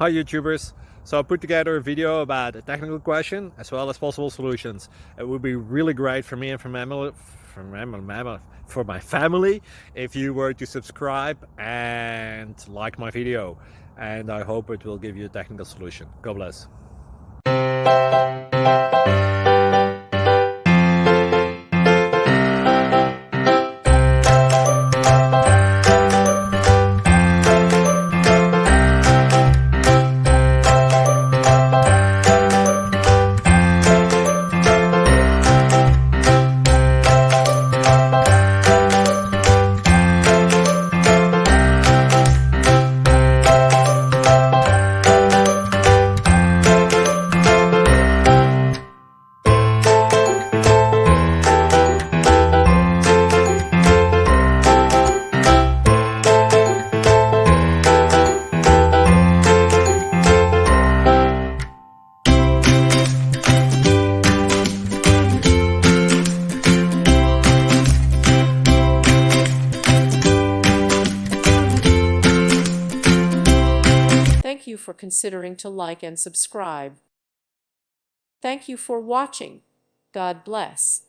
Hi YouTubers! So I put together a video about a technical question as well as possible solutions. It would be really great for me and for my family if you were to subscribe and like my video, and I hope it will give you a technical solution. God bless. Thank you for considering to like and subscribe. Thank you for watching. God bless.